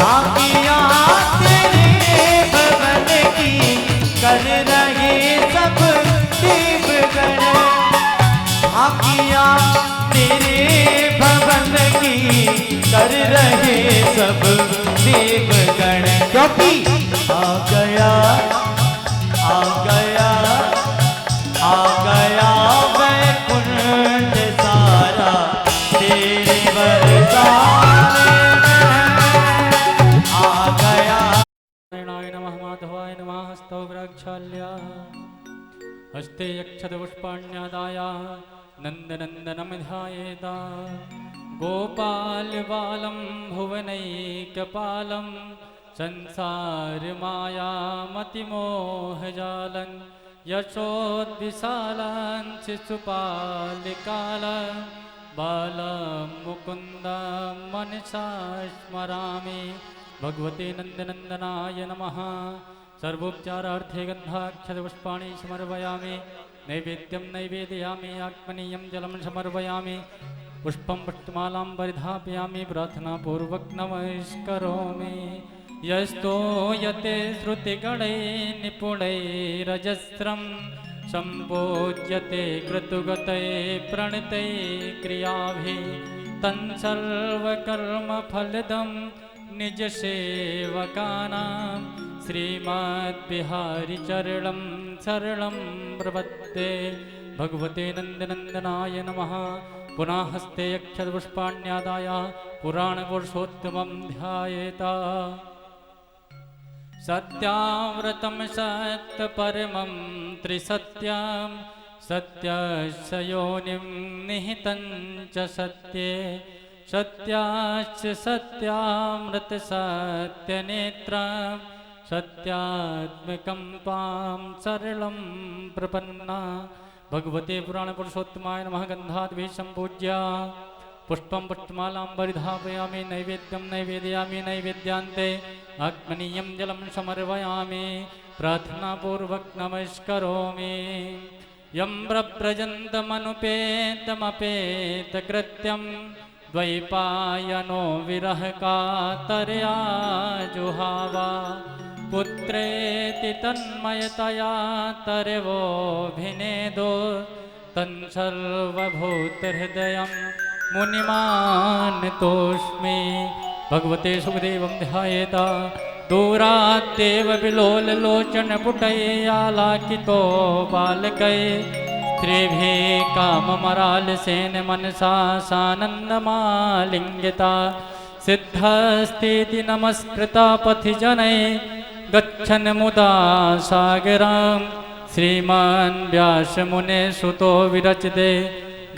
झांकियां तेरे भवन की कर रहे सब देवगण। झांकियां तेरे भवन की कर रहे सब देवगण। क्योंकि आ गया आ गया आ गया वैकुंठ सारा तेरे बरसाने में आ गया। नारायणाय नमः माधवाय नमः हस्तौ प्रक्षाल्य हस्ते यक्षत पुष्पाण्यादाय नन्दनन्दनं ध्यायेत् गोपाल बालं भुवनैकपालं संसारमायामतिमोहजालं यशोद्विशालं शिशुपालकालं बालं मुकुन्दं मनसा स्मरामि। भगवते नन्दनन्दनाय नमः। सर्वोपचारार्थे गन्धाक्षतपुष्पाणि समर्पयामि। नैवेद्यं नैवेदयामि। आत्मनीयं जलं समर्पयामि। पुष्पं पुष्पमालां परिधापयामि। प्रार्थनापूर्वक नमस्करोमि। यस्तो यते श्रुतिगणैः निपुणैरजस्रं सम्पूज्यते कृतुगतैः प्रणतैः क्रियाभिः तं सर्वकर्मफलदं निजसेवकानां श्रीमद्बिहारिचरणं शरणं प्रपद्ये। भगवते नन्दनन्दनाय नमः। पुनः हस्ते यक्षपुष्पाण्यादाय पुराणपुरुषोत्तमं ध्यायेत्। सत्याव्रतं सत्यपरमं त्रिसत्यं सत्यस्य योनिं निहितं च सत्ये सत्याश्च सत्यामृतसत्यनेत्रं सत्यात्मकं पां सरलं प्रपन्ना। भगवते पुराणपुरुषोत्तमाय नमः। गन्धाद्भिः सम्पूज्य पुष्पं पुष्पमालां परिधापयामि। नैवेद्यं नैवेदयामि। नैवेद्यान्ते आत्मनीयं जलं समर्पयामि। प्रार्थनापूर्वक नमस्करोमि। यं प्रव्रजन्तमनुपेतमपेतकृत्यं द्वैपायनो विरहकातर्या जुहावा पुत्रेति तन्मयतया तर्वोऽभिनेदो तं सर्वभूतहृदयं मुनिमानतोऽस्मि। भगवते सुखदेवं ध्यायेत्। दूराद्देव विलोललोचनपुटैरालाकितो बालकैः स्त्रीभिः काममरालसेन मनसा सानन्दमालिङ्गिता सिद्धस्तीति नमस्कृता पथिजनैः गच्छन् मुदा सागरं श्रीमान् व्यासमुनेः सुतो विरचिते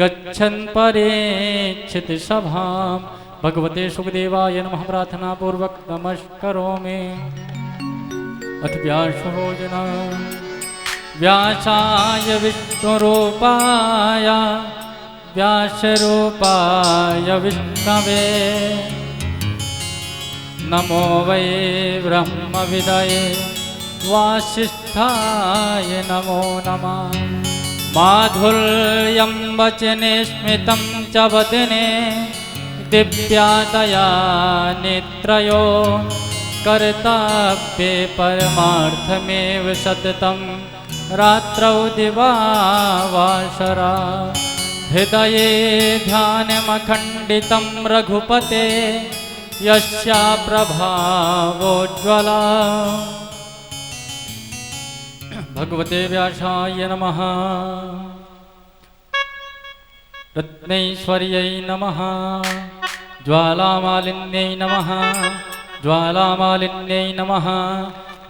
गच्छन् परीक्षित सभां। भगवते सुखदेवाय नमः। प्रार्थनापूर्वक नमस्करोमि। अथ व्यासभोजनं व्यासाय विष्णुरूपाय व्यासरूपाय विष्णवे नमो वै ब्रह्मविदये वासिष्ठाय नमो नमः। माधुर्यं वचने स्मितं च वदने दिव्यादया नेत्रयो कर्तव्ये परमार्थमेव सततं रात्रौ दिवावासरा। हृदये ध्यानमखण्डितं रघुपते यस्या प्रभावोज्ज्वला। भगवते व्यासाय नमः। रत्नैश्वर्यै नमः। ज्वालामालिन्यै नमः। ज्वालामालिन्यै नमः।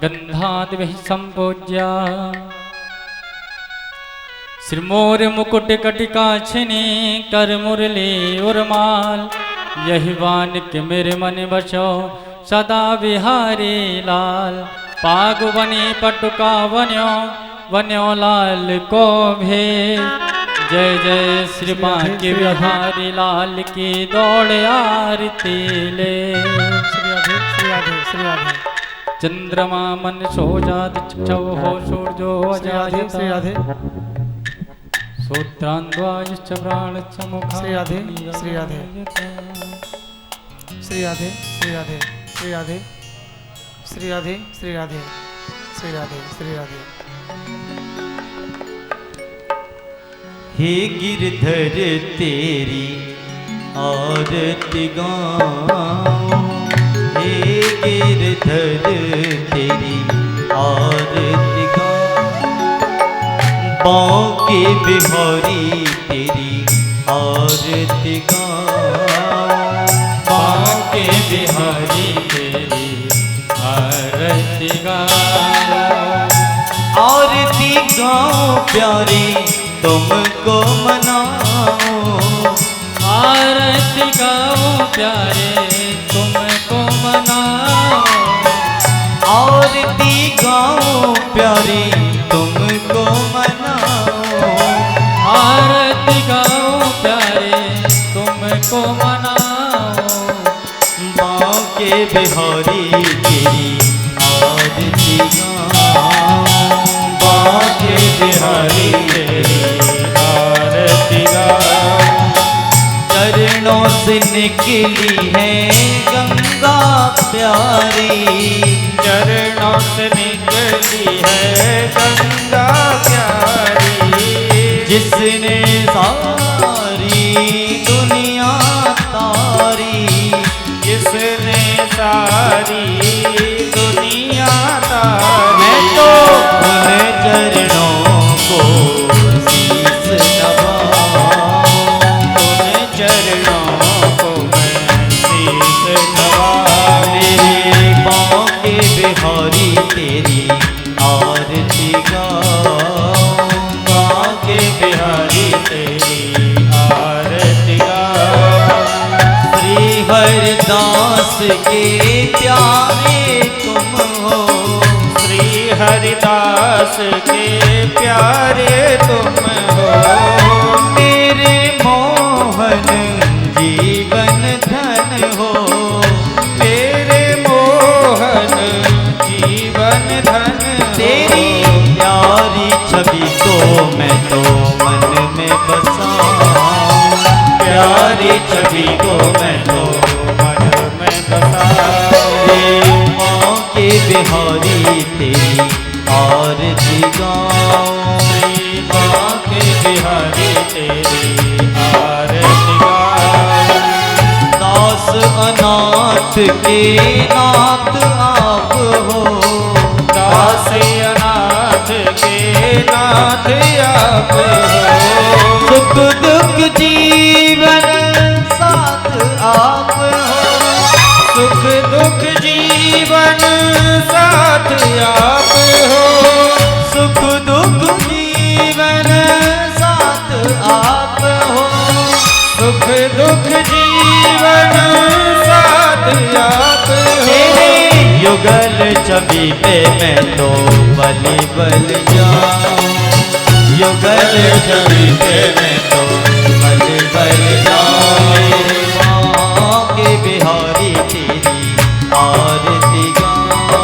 गन्धाद्भिः सम्पूज्य श्रीमोर्मुकुटकटिकाछिनी करमुरली उर्माल यही वानिक मेरे मन बचो सदा बिहारी लाल। पागुबनी पटुका वन्यो वन्यो लाल को भी जय जय श्री बांके बिहारी लाल की दौड़ आरती ले। श्री राधे श्री राधे श्री राधे। चंद्रमा मन सोजात चक्षु हो सूर्यो अजायत। श्री राधे सूत्रान्वायश्च प्राणश्च मुखा। श्री राधे श्री राधे श्री राधे श्री राधे श्री श्री राधे श्री राधे श्री राधे श्री राधे श्री राधे। हे गिरधर तेरी आरती गाऊं, हे गिरधर तेरी आरती गाऊं, बांके बिहारी तेरी आरती गाऊं, बांके बिहारी तेरी आरती गाऊं, आरती गाऊं प्यारे तुमको मनाऊं, आरती गाऊं प्यारे तुमको मनाऊं, आरती गाऊं प्यारे तुमको मनाऊं, आरती गाऊं प्यारे तुमको मनाऊं, बांके बिहारी तेरी आरती गाऊं, बांके बिहारी तेरी आरती गाऊं, चरणों से निकली है गंगा प्यारी, चरणों से निकली है गंगा प्यारी, जिसने सारी दुनिया तारी, जिसने सारी दुनिया तारी, मैं तो उन चरणों को शीश नवाऊं, उन चरणों को मैं शीश नवाऊं, मेरे बांके बिहारी तेरी आरती गाऊं, बांके बिहारी तेरी आरती गाऊं, श्री हरिदास के प्यारे तुम हो, श्री हरिदास के प्यारे तुम हो, मेरे मोहन जीवन धन हो, मेरे मोहन जीवन धन तेरी प्यारी छवि को मैं तो मन में बसाऊं, प्यारी छवि को मैं तो मन में बसाऊं, बांके बिहारी तेरी आरती गाऊं, श्री बांके बिहारी तेरी आरती गाऊं, दास अनाथ के नाथ आप हो, दास अनाथ के नाथ आप हो, सुख दुख जीवन साथ आप हो, सुख दुख जीवन साथ आप हो, सुख दुख जीवन साथ आप हो, सुख दुख जीवन साथ आप हो, तेरे युगल छवि पे मैं तो बलि बल जाऊं, युगल छवि पे मैं तो बलि बल जाऊं, बांके बिहारी तेरी आरती गाऊं,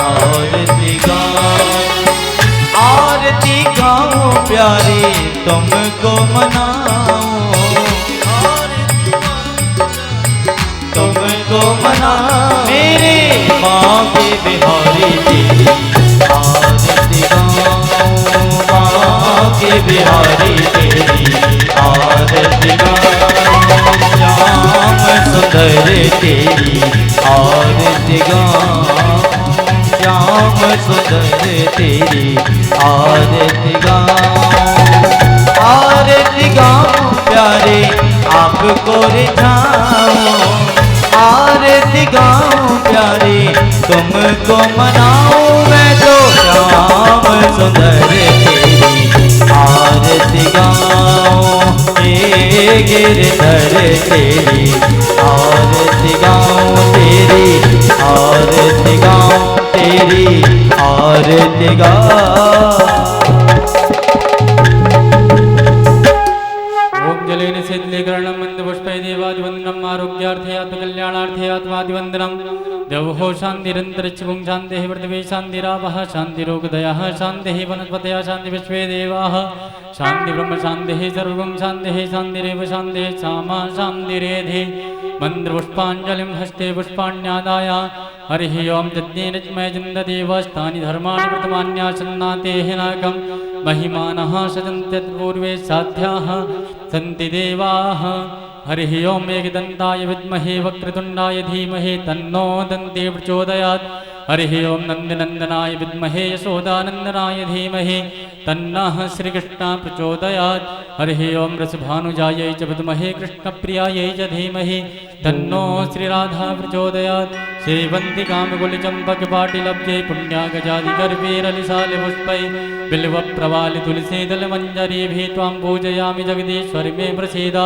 आरती गाऊं, आरती गाऊं प्यारे तुमको मनाऊं, तुमको मना मेरे बांके बिहारी तेरी आरती गाऊं, बांके बिहारी तेरी आरती गाऊं, श्याम सुंदर तेरी आरती गाऊं, श्याम सुंदर तेरी आरती गाऊं, आरती गाऊं प्यारे आपको रिझाऊं, आरती गाऊं प्यारे तुमको मनाऊं, मैं तो श्याम सुंदर तेरी आरती गाऊं, हे गिरधर तेरी आरती गाऊं, तेरी आरती गाऊं, तेरी आरती गाऊं। ओम जलेन सिद्धीकरणं मंदपुष्पै देवादिवन्दनम् आरोग्यार्थे आत्मकल्याणार्थं कल्याणार्थे आत्मादिवन्दनं देवो शान्तिरन्तरिक्षं शान्तिः पृथिवी शान्तिरापः शान्तिरोगदयः शान्तिः वनस्पतयः शान्तिविश्वे देवाः शान्तिब्रह्म शान्तिः सर्वं शान्तिः शान्तिरेव शान्तिः सामा शान्तिरेधि मन्त्रपुष्पाञ्जलिं हस्ते पुष्पाण्यादाय हरिः ओं यज्ञेनज्मयजिन्ददेवास्तानि धर्माणि प्रथमान्यासन्नातेः नाकं महिमानः सजन्त्यत्पूर्वे साध्याः सन्ति देवाः हरिः ओं एकदन्ताय विद्महे वक्रतुण्डाय धीमहि तन्नो दन्ती प्रचोदयात् हरिः ओं नन्दनन्दनाय विद्महे यशोदानन्दनाय धीमहि तन्नः श्रीकृष्णः प्रचोदयात् हरिः ओं रसभानुजायै च विद्महे कृष्णप्रियायै च धीमहि तन्नो श्रीराधा प्रचोदयात् सेवन्तिकामकुलचम्पकपाटिलब्धे पुण्यागजादिगर्भैरलिसालिपुष्पै बिल्वप्रवालितुलसीदलमञ्जरीभिः त्वां पूजयामि जगदीश्वरि मे प्रसीद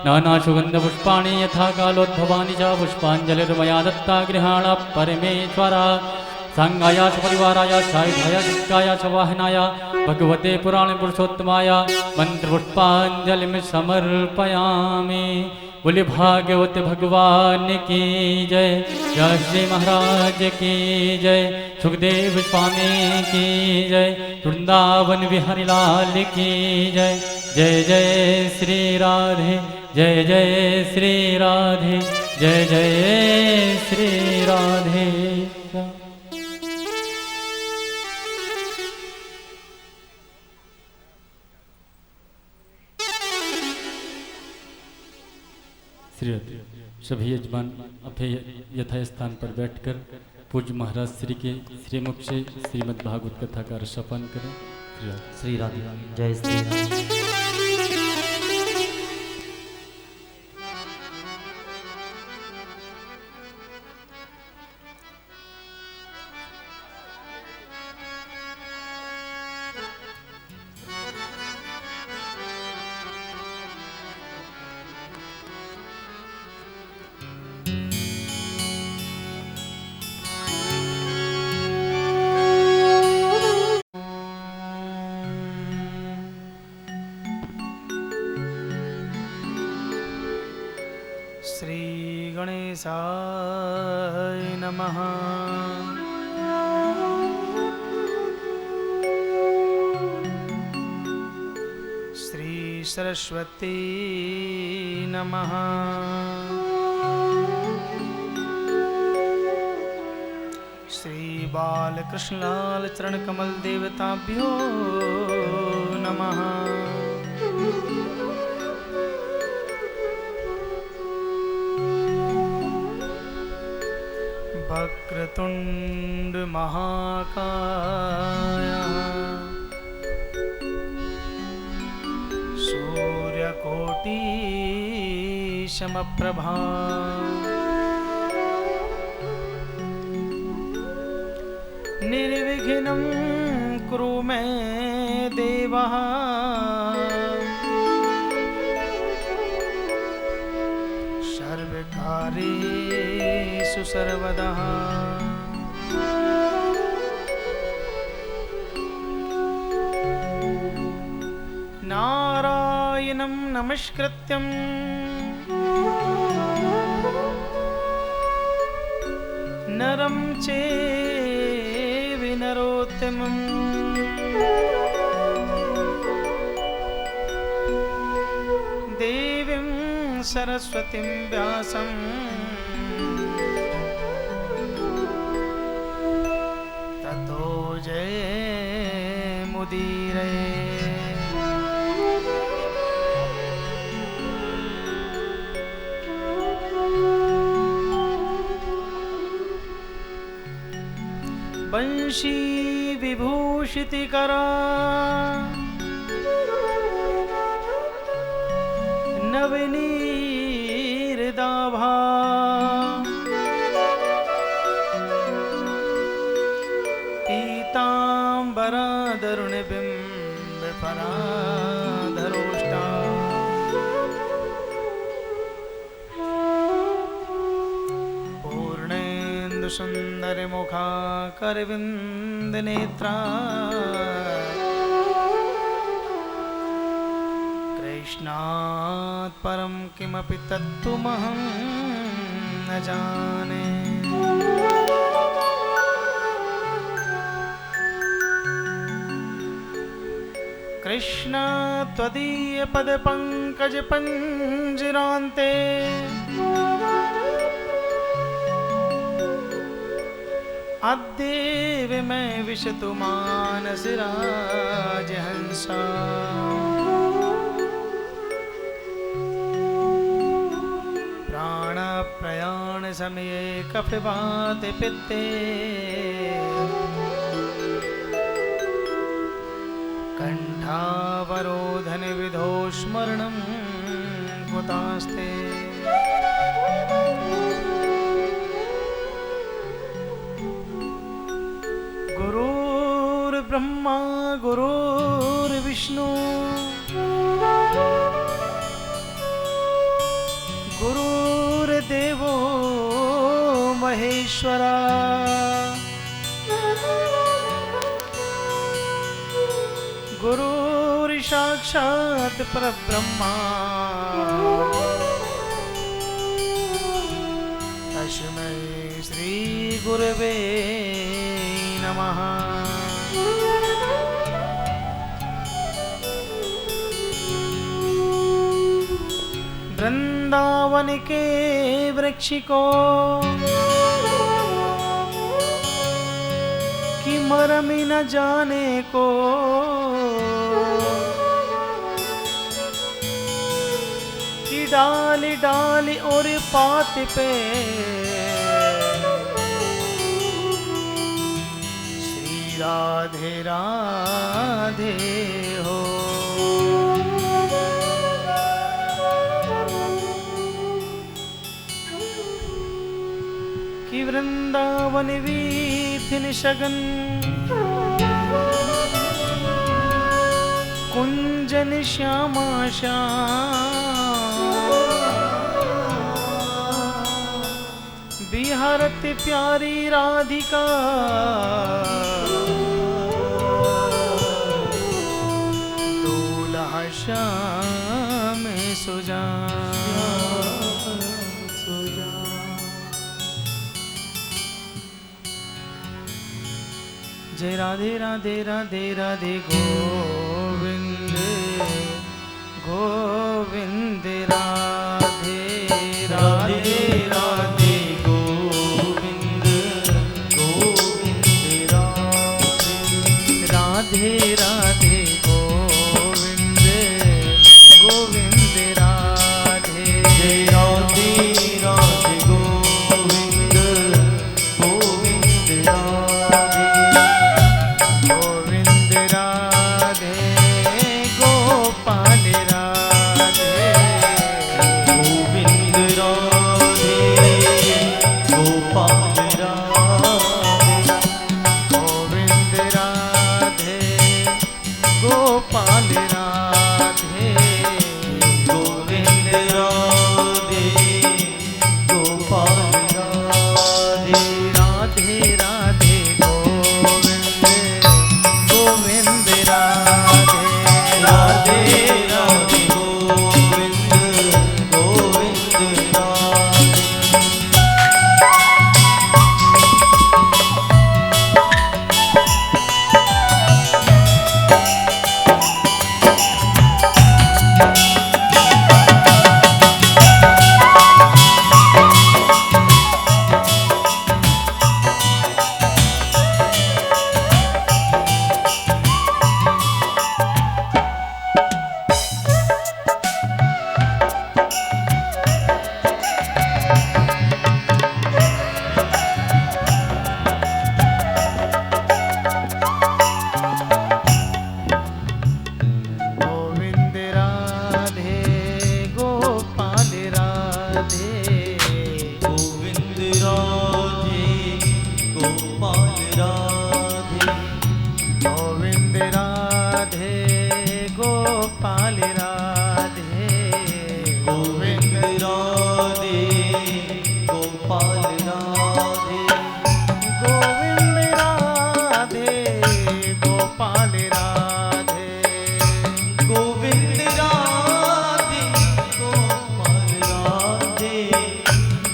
नानासुगन्धपुष्पाणि यथा कालोद्भवानि च पुष्पाञ्जलिर्मया दत्ता गृहाण परमेश्वर सांगाय च परिवाराय सायुधाय शिष्टाय च वाहनाय भगवते पुराणपुरुषोत्तमाय मन्त्रपुष्पाञ्जलिं समर्पयामि। बोले भागवत भगवान की जय, जय श्री महाराज की जय, सुखदेव स्वामी की जय, वृंदावन बिहारी लाल की जय। जय जय श्री राधे, जय जय श्री राधे, जय जय श्री राधे। सभी यजमान अपने यथास्थान पर बैठकर पूज्य महाराज श्री के श्रीमुख से श्रीमद् भागवत कथा का रसपान करें। श्री राधे, जय श्री राधे। श्री गणेशाय नमः। श्री सरस्वती नमः। श्री बालकृष्णलाल चरण कमल देवताभ्यो नमः। वक्रतुंड महाकाय सूर्यकोटि समप्रभा निर्विघ्नं कुरु मे देवा सर्वकार्येषु सर्वदा। नारायणं नमस्कृत्यं नरं चैव नरोत्तमं देवीं सरस्वतीं व्यासं ततो जयमुदीरये। वंशी विभूषितिकरा नवनीरदाभा पीताम्बरादरुणबिम्बफलाधरोष्टा पूर्णेन्दुसुन्दरमुखा करविन्दनेत्रा कृष्णात् परं किमपि तत्त्वमहं न न जाने। कृष्ण त्वदीय पद पंकज पंजरान्ते अद्देव मैं विशतु मानस राजहंसा। प्राण प्रयाण समये कफवात पित्ते कंठावरोधन विधो स्मरणं कुतास्ते। गुरुर्ब्रह्मा गुरुर्विष्णु गुरुर्देवो महेश्वरा। गुरुर्साक्षात् परब्रह्मा तस्मै श्री गुरवे नमः। वृंदावन के वृक्ष को कि मरमी न जाने को कि डाली डाली और पात पे श्री राधे राधे हो। कि वृंदावन वीथिन शगन कुंजन श्यामा श्याम बिहारत प्यारी राधिका दूल्हा श्याम सुजा। जय राधे राधे राधे राधे गोविंद गोविंद राधे राधे राधे गोविंद गोविंद राधे राधे गोविंद गोविंद राधे। जय राधे राधे गोविंद गोविंद राधे। गोविंद राधे गोपाल राधे। गोविंद राधे गोपाल राधे। गोविंद राधे गोपाल राधे। गोविंद राधे गोपाल राधे। राधे राधे गोविंद गोविंद राधे। राधे राधे गोविंद गोविंद राधे। गोविंद राधे गोपाल राधे। गोविंद राधे गोपाल राधे। गोविंद राधे गोपाल राधे। गोविंद राधे गोपाल राधे। गोविंद राधे गोपाल राधे। गोविंद राधे गोपाल राधे।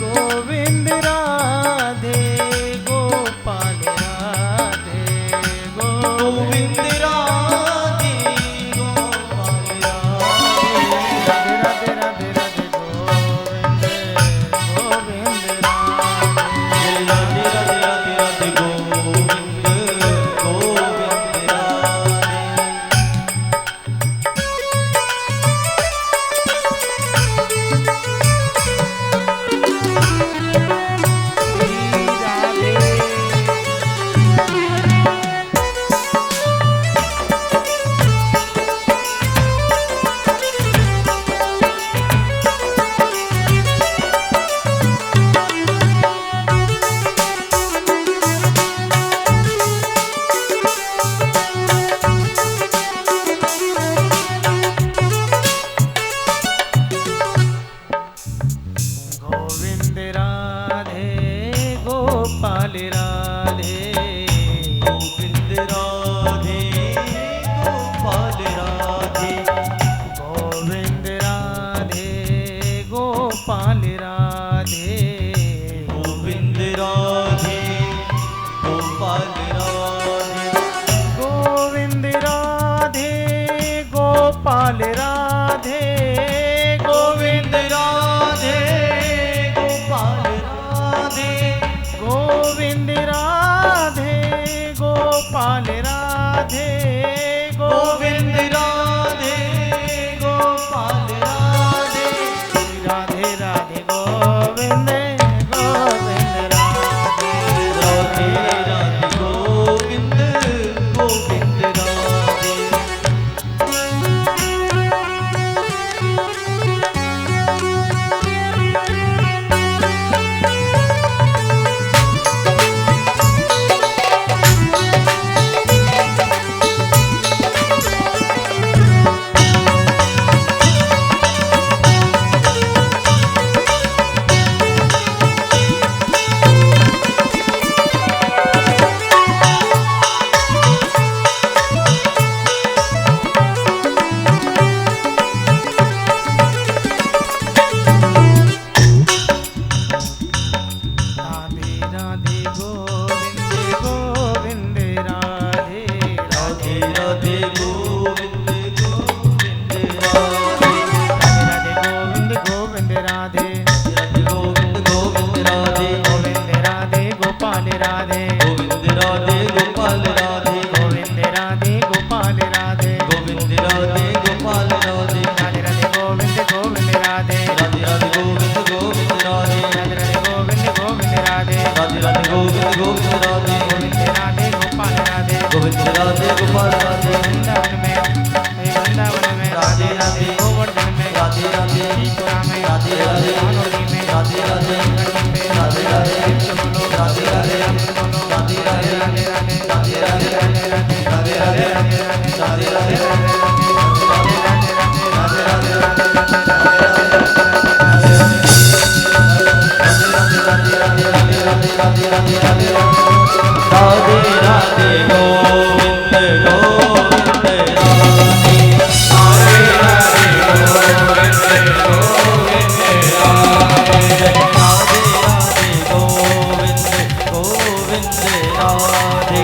गोविंद राधे गोपाल राधे गोविंद राधे गोपाल राधे राधे राधे राधे गोविंद गोविंद राधे राधे राधे राधे राधे गोविंद गोविंद राधे गोविंद राधे गोपाल राधे गोविंद राधे गोपाल राधे गोविंद राधे गोपाल राधे गोविंद राधे गोपाल राधे गोविंद राधे गोपाल राधे गोविंद राधे गोपाल राधे गोविंद राधे गोपाल राधे गोविंद राधे गोपाल राधे राधे राधे गोविंद गोविंद राधे राधे राधे गोविंद गोविंद राधे राधे राधे गोविंद गोविंद राधे राधे राधे गोविंद गोविंद राधे राधे गोविंद गोविंद राधे राधे गोविंद गोविंद राधे गोविंद राधे गोपाल राधे गोविंद राधे गोपाल राधे गोविंद राधे गोपाल राधे गोविंद राधे गोपाल राधे राधे राधे गोविंद गोविंद राधे राधे राधे गोविंद गोविंद राधे राधे राधे गोविंद गोविंद राधे राधे राधे गोविंद गोविंद राधे गोविंद राधे गोपाल राधे गोविंद राधे गोपाल राधे वृंदावन में राधे राधे गोवर्धन में राधे राधे त्रिपुरा में राधे राधे भानोरी में राधे राधे राधे राधे राधे राधे राधे राधे राधे राधे राधे राधे राधे राधे राधे गोविंद गोविंद राधे राधे राधे गोविंद गोविंद राधे राधे राधे गोविंद गोविंद राधे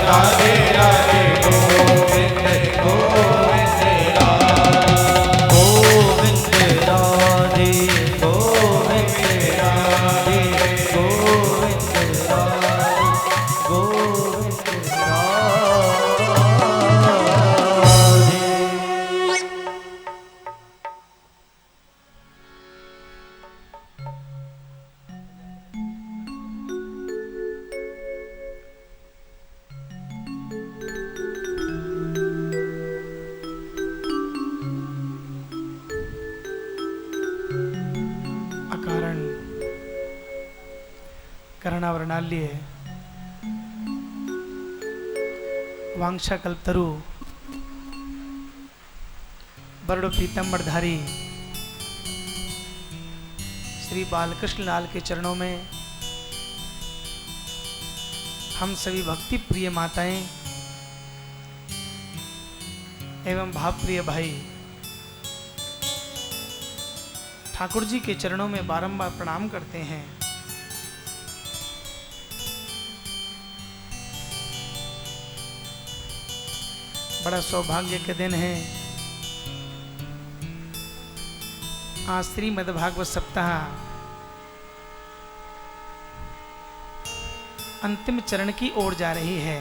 राधे राधे गोविंद गोविंद गोविंद राधे गोविंद राधे गोविंद राधे गोविंद अकारण कर्णावरणाल्य वांछा कल्पतरु बरडो पीतम्बरधारी श्री बालकृष्ण लाल के चरणों में हम सभी भक्ति प्रिय माताएं एवं भाव प्रिय भाई ठाकुर जी के चरणों में बारंबार प्रणाम करते हैं। बड़ा सौभाग्य के दिन है। आज श्रीमद् भागवत सप्ताह अंतिम चरण की ओर जा रही है।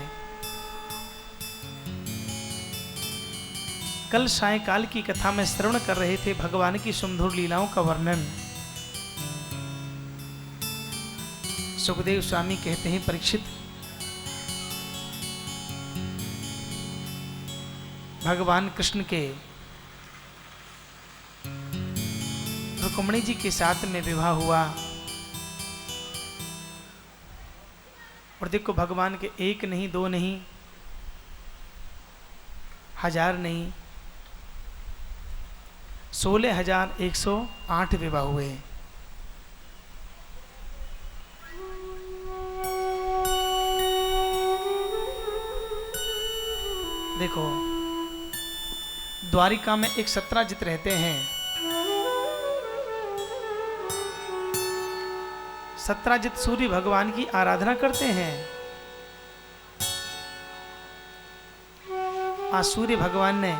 कल सायंकाल की कथा में श्रवण कर रहे थे भगवान की सुमधुर लीलाओं का वर्णन। सुखदेव स्वामी कहते हैं, परीक्षित, भगवान कृष्ण के रुक्मिणी जी के साथ में विवाह हुआ और देखो भगवान के एक नहीं, दो नहीं, हजार नहीं, 16,108 विवाह हुए। देखो द्वारिका में एक सत्राजित रहते हैं। सत्राजित सूर्य भगवान की आराधना करते हैं। आज सूर्य भगवान ने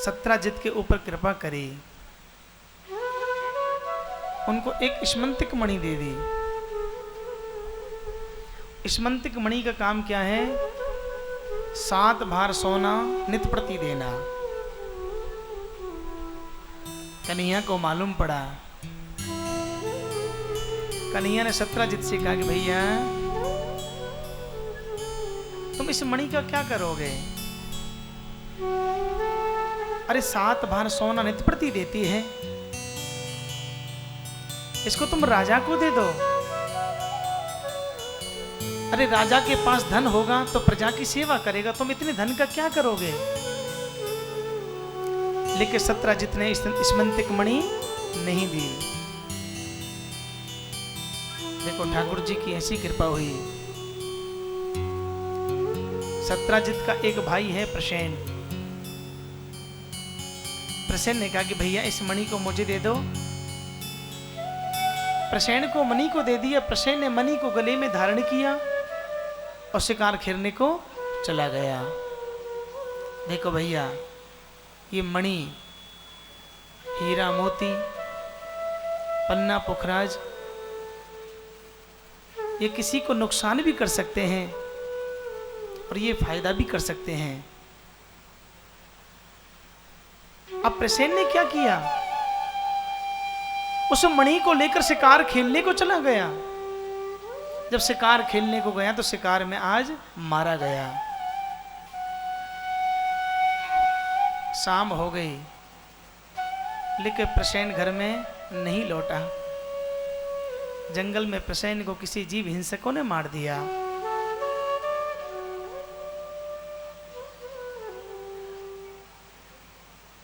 सत्राजित के ऊपर कृपा करी, उनको एक स्मंतिक मणि दे दी। स्मंतिक मणि का काम क्या है? 7 भार सोना नित प्रति देना। कन्हैया को मालूम पड़ा। कन्हैया ने सत्राजित से कहा कि भैया तुम इस मणि का क्या करोगे? अरे 7 भार सोना नित प्रति देती है, इसको तुम राजा को दे दो। अरे राजा के पास धन होगा तो प्रजा की सेवा करेगा, तुम इतने धन का क्या करोगे? लेकिन सत्राजित ने स्मंतिक मणि नहीं दी। देखो ठाकुर जी की ऐसी कृपा हुई। सत्राजित का एक भाई है प्रसेन। प्रसेन ने कहा कि भैया इस मणि को मुझे दे दो। प्रसेन को मणि को दे दिया। प्रसेन ने मणि को गले में धारण किया और शिकार खेलने को चला गया। देखो भैया, ये मणि हीरा मोती पन्ना पुखराज ये किसी को नुकसान भी कर सकते हैं और ये फायदा भी कर सकते हैं। अब प्रसेन ने क्या किया? उस मणि को लेकर शिकार खेलने को चला गया। जब शिकार खेलने को गया तो शिकार में आज मारा गया। शाम हो गई लेकिन प्रसेन घर में नहीं लौटा। जंगल में प्रसेन को किसी जीव हिंसकों ने मार दिया।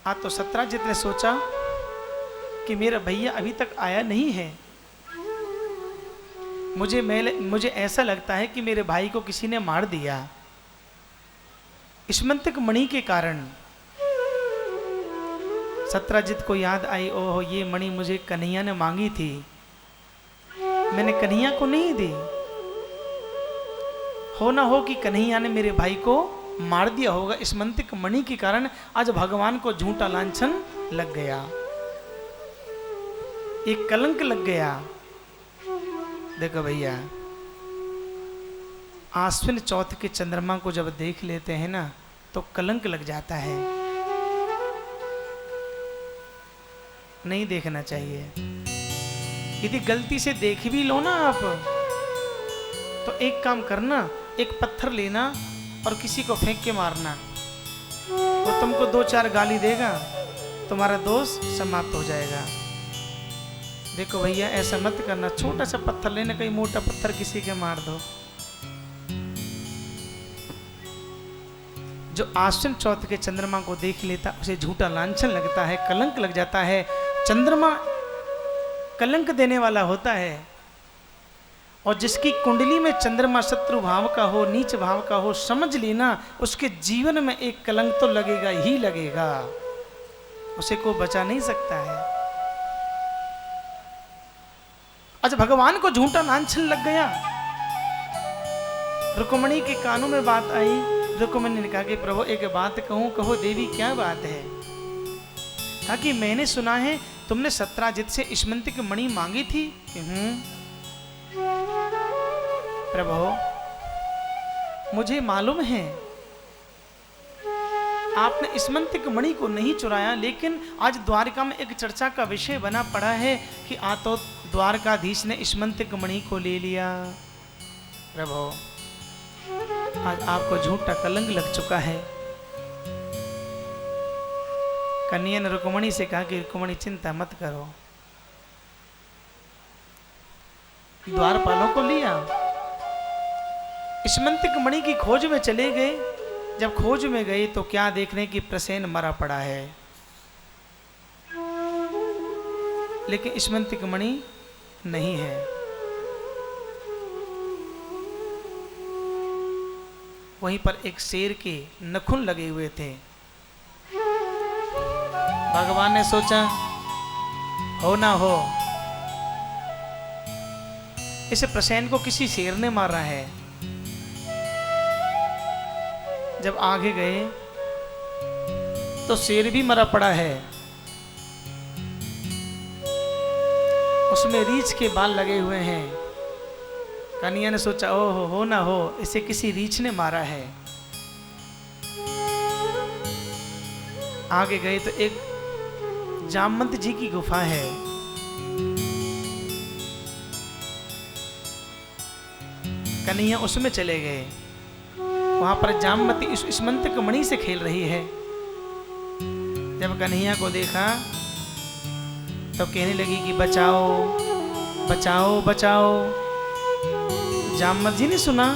आज तो सत्राजित ने सोचा कि मेरा भैया अभी तक आया नहीं है। मुझे ऐसा लगता है कि मेरे भाई को किसी ने मार दिया स्मंतिक मणि के कारण। सत्राजित को याद आई, ओह ये मणि मुझे कन्हैया ने मांगी थी, मैंने कन्हैया को नहीं दी। हो ना हो कि कन्हैया ने मेरे भाई को मार दिया होगा। स्मंतिक मणि के कारण आज भगवान को झूठा लांछन लग गया, एक कलंक लग गया। देखो भैया, आश्विन चौथ के चंद्रमा को जब देख लेते हैं ना तो कलंक लग जाता है। नहीं देखना चाहिए। यदि गलती से देख भी लो ना आप तो एक काम करना, एक पत्थर लेना और किसी को फेंक के मारना। वो तुमको 2-4 गाली देगा, तुम्हारा दोष समाप्त हो जाएगा। देखो भैया, ऐसा मत करना। छोटा सा पत्थर लेना, कहीं मोटा पत्थर किसी के मार दो। जो आश्विन चौथ के चंद्रमा को देख लेता उसे झूठा लांछन लगता है, कलंक लग जाता है। चंद्रमा कलंक देने वाला होता है और जिसकी कुंडली में चंद्रमा शत्रु भाव का हो, नीच भाव का हो, समझ लेना उसके जीवन में एक कलंक तो लगेगा ही लगेगा, उसे कोई बचा नहीं सकता है। आज भगवान को झूठा लांछन लग गया। रुक्मिणी के कानों में बात आई। रुक्मिणी ने कहा कि प्रभु एक बात कहूँ, कहो देवी क्या बात है। कहा कि मैंने सुना है तुमने सत्राजित से स्मंतिक मणि मांगी थी। प्रभु मुझे मालूम है आपने स्मंतिक मणि को नहीं चुराया, लेकिन आज द्वारका में एक चर्चा का विषय बना पड़ा है कि आ तो द्वारकाधीश ने स्मंतिक मणि को ले लिया। प्रभु आज आपको झूठा कलंक लग चुका है। कन्या ने रुक्मिणी से कहा कि रुक्मिणी चिंता मत करो, द्वारपालों को लिया, स्मंतिक मणि की खोज में चले गए। जब खोज में गए तो क्या देखने की प्रसेन मरा पड़ा है, लेकिन स्मंतिक मणि नहीं है। वहीं पर एक शेर के नखून लगे हुए थे। भगवान ने सोचा हो ना हो इस प्रसेन को किसी शेर ने मारा है। जब आगे गए तो शेर भी मरा पड़ा है, उसमें रीछ के बाल लगे हुए हैं। कन्या ने सोचा ओहो हो ना हो इसे किसी रीछ ने मारा है। आगे गए तो एक जामवंत जी की गुफा है। कन्हैया उसमें चले गए। वहां पर जामवती इस स्मंतिक मणि से खेल रही है। जब कन्हैया को देखा तो कहने लगी कि बचाओ बचाओ बचाओ। जामवंत जी ने सुना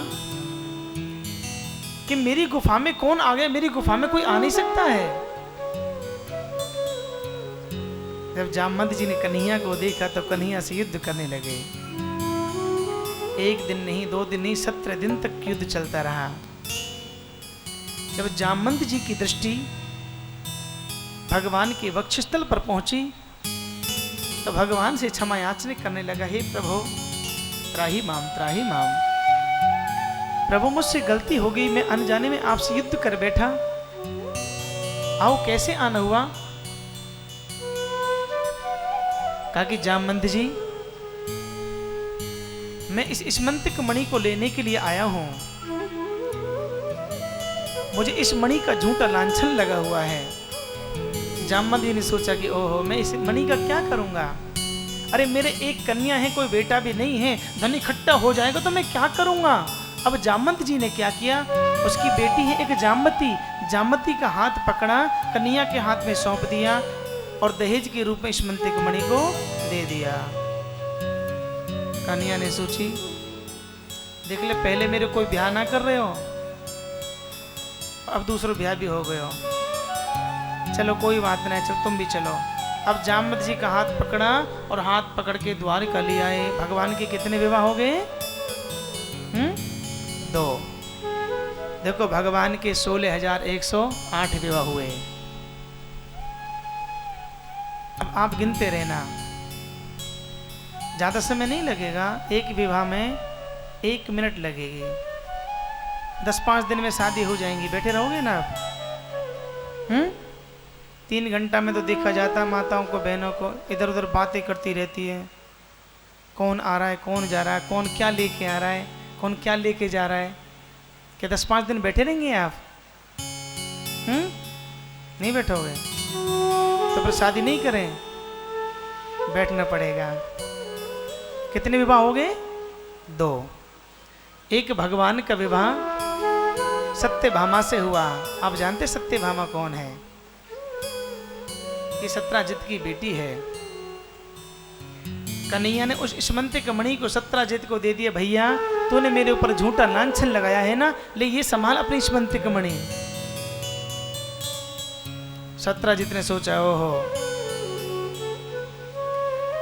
कि मेरी गुफा में कौन आ गया, मेरी गुफा में कोई आ नहीं सकता है। जब जामवंत जी ने कन्हैया को देखा तो कन्हैया से युद्ध करने लगे। एक दिन नहीं, 2 दिन नहीं, 17 दिन तक युद्ध चलता रहा। जब जामवंत जी की दृष्टि भगवान के वक्षस्थल पर पहुंची तो भगवान से क्षमा याचना करने लगा, हे प्रभु त्राही माम त्राही माम। प्रभु मुझसे गलती हो गई, मैं अनजाने में आपसे युद्ध कर बैठा। आओ कैसे आना हुआ। कहा कि जामवंत जी मैं इस स्मंतिक मणि को लेने के लिए आया हूं। मुझे इस मणि का झूठा लांछन लगा हुआ है। जामवंत जी ने सोचा कि ओहो मैं इस मणि का क्या करूंगा। अरे मेरे एक कन्या है, कोई बेटा भी नहीं है, धन इकट्ठा हो जाएगा तो मैं क्या करूंगा। अब जामवंत जी ने क्या किया, उसकी बेटी है एक जामवती, जामवती का हाथ पकड़ा, कन्या के हाथ में सौंप दिया और दहेज के रूप में स्मंतिक मणि को दे दिया। कन्या ने सोची देख ले, पहले मेरे कोई ब्याह ना कर रहे हो, अब दूसरा ब्याह भी हो गए। चलो कोई बात नहीं, चल तुम भी चलो। अब जामवत जी का हाथ पकड़ा और हाथ पकड़ के द्वारका ले आए। भगवान के कितने विवाह हो गए? 2। देखो भगवान के 16,108 विवाह हुए। अब आप गिनते रहना, ज्यादा समय नहीं लगेगा। एक विवाह में 1 मिनट लगेगी। 10-5 दिन में शादी हो जाएंगी। बैठे रहोगे ना आप? 3 घंटा में तो देखा जाता माताओं को, बहनों को इधर उधर बातें करती रहती है। कौन आ रहा है, कौन जा रहा है, कौन क्या लेके आ रहा है, कौन क्या लेके जा रहा है। क्या 10-5 दिन बैठे रहेंगे आप? नहीं बैठोगे तो फिर शादी नहीं करें, बैठना पड़ेगा। कितने विवाह हो गए? 2। एक भगवान का विवाह सत्यभामा से हुआ। आप जानते सत्यभामा कौन है? ये सत्राजित की बेटी है। कन्हैया ने उस स्मंतिक मणि को सत्राजित को दे दिया। भैया तूने मेरे ऊपर झूठा लांछन लगाया है ना, ले ये संभाल अपनी स्मंतिक मणि। सत्राजित ने सोचा ओहो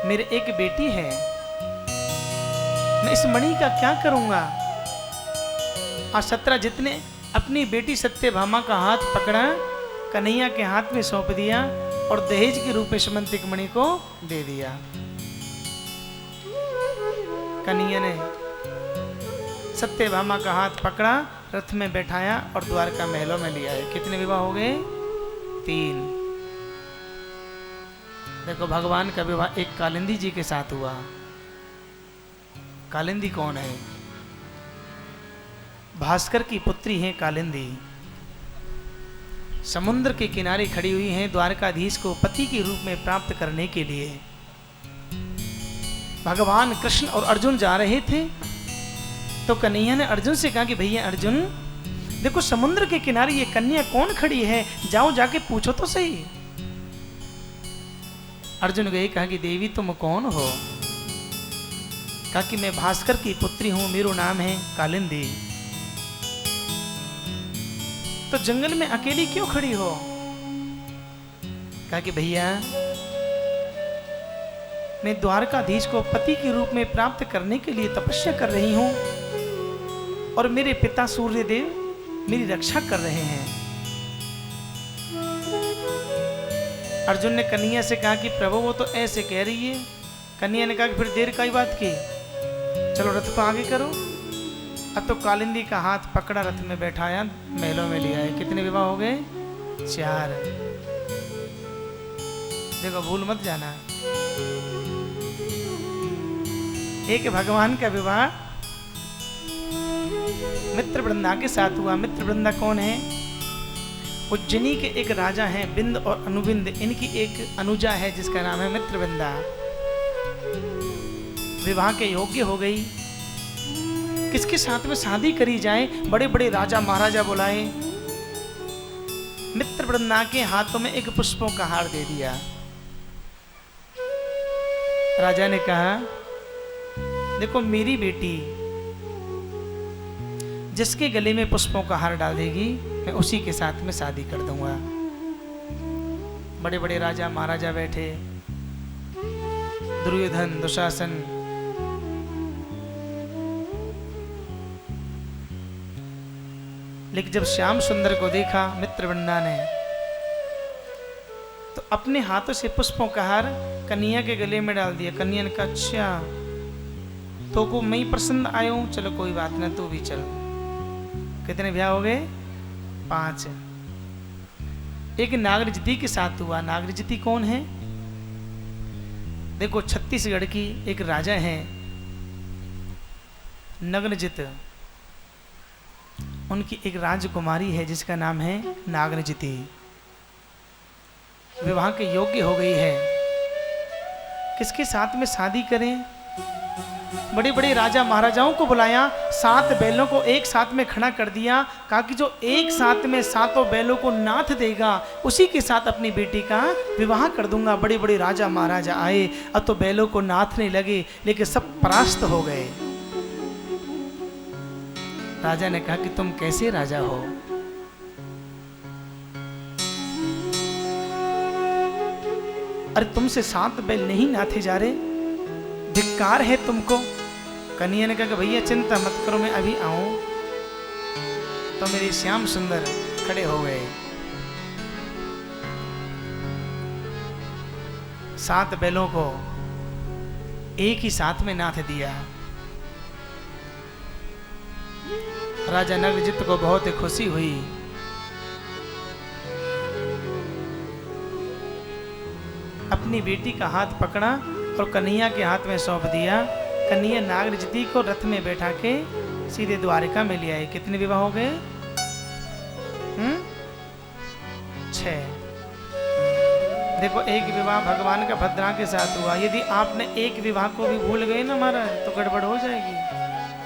मेरे एक बेटी है, मैं इस मणि का क्या करूंगा। आज सत्राजित ने अपनी बेटी सत्यभामा का हाथ पकड़ा, कन्हैया के हाथ में सौंप दिया और दहेज के रूप में स्मंतिक मणि को दे दिया। कन्हैया ने सत्यभामा का हाथ पकड़ा, रथ में बैठाया और द्वारका महलों में लिया है। कितने विवाह हो गए? 3। देखो भगवान का विवाह एक कालिंदी जी के साथ हुआ। कालिंदी कौन है? भास्कर की पुत्री है कालिंदी। समुद्र के किनारे खड़ी हुई हैं द्वारकाधीश को पति के रूप में प्राप्त करने के लिए। भगवान कृष्ण और अर्जुन जा रहे थे तो कन्हैया ने अर्जुन से कहा कि भैया अर्जुन, देखो समुद्र के किनारे ये कन्या कौन खड़ी है, जाओ जाके पूछो तो सही। अर्जुन गए, कहा कि देवी तुम कौन हो? कहा कि मैं भास्कर की पुत्री हूं, मेरा नाम है कालिंदी। तो जंगल में अकेली क्यों खड़ी हो? कहा कि भैया मैं द्वारकाधीश को पति के रूप में प्राप्त करने के लिए तपस्या कर रही हूं और मेरे पिता सूर्यदेव मेरी रक्षा कर रहे हैं। अर्जुन ने कन्हैया से कहा कि प्रभु वो तो ऐसे कह रही है। कन्हैया ने कहा कि फिर देर का ही बात की, चलो रथ को आगे करो। अब तो कालिंदी का हाथ पकड़ा, रथ में बैठाया, महलों में लिया है। कितने विवाह हो गए? 4। देखो भूल मत जाना। एक भगवान का विवाह मित्रवृंदा के साथ हुआ। मित्रवृंदा कौन है? उज्जैनी के एक राजा हैं बिंद और अनुबिंद, इनकी एक अनुजा है जिसका नाम है मित्रवृंदा। विवाह के योग्य हो गई। किसके साथ में शादी करी जाए? बड़े बड़े राजा महाराजा बुलाए। मित्रवृंदा के हाथों में एक पुष्पों का हार दे दिया। राजा ने कहा देखो मेरी बेटी जिसके गले में पुष्पों का हार डाल देगी मैं उसी के साथ में शादी कर दूंगा। बड़े बड़े राजा महाराजा बैठे, दुर्योधन, दुशासन, लेकिन जब श्याम सुंदर को देखा मित्रवृंदा ने तो अपने हाथों से पुष्पों का हार कन्हैया के गले में डाल दिया। कन्हैया ने कहा अच्छा तो को मैं ही पसंद आया हूं, चलो कोई बात ना, तू भी चल। कितने ब्याह हो गए? 5। एक नागरजती के साथ हुआ। नागरजती कौन है? देखो छत्तीसगढ़ की एक राजा है नग्नजित, उनकी एक राजकुमारी है जिसका नाम है नागरजती। विवाह के योग्य हो गई है। किसके साथ में शादी करें? बड़े बड़े राजा महाराजाओं को बुलाया, 7 बैलों को एक साथ में खड़ा कर दिया। कहा कि जो एक साथ में 7 बैलों को नाथ देगा उसी के साथ अपनी बेटी का विवाह कर दूंगा। बड़े बड़े राजा महाराजा आए, अब तो बैलों को नाथने लगे लेकिन सब परास्त हो गए। राजा ने कहा कि तुम कैसे राजा हो? अरे तुमसे 7 बैल नहीं नाथे जा रहे, धिक्कार है तुमको। कन्हैया ने कहा कि भैया चिंता मत करो, मैं अभी आऊं। तो मेरे श्याम सुंदर खड़े हो गए। 7 बैलों को एक ही साथ में नाथ दिया। राजा नग्नजित को बहुत ही खुशी हुई। अपनी बेटी का हाथ पकड़ा और कन्हैया के हाथ में सौंप दिया। कन्हैया नागरजती को रथ में बैठा के सीधे द्वारिका में ले आए। कितने विवाह हो गए? 6। देखो एक विवाह भगवान का भद्रा के साथ हुआ। यदि आपने एक विवाह को भी भूल गए ना महाराज तो गड़बड़ हो जाएगी।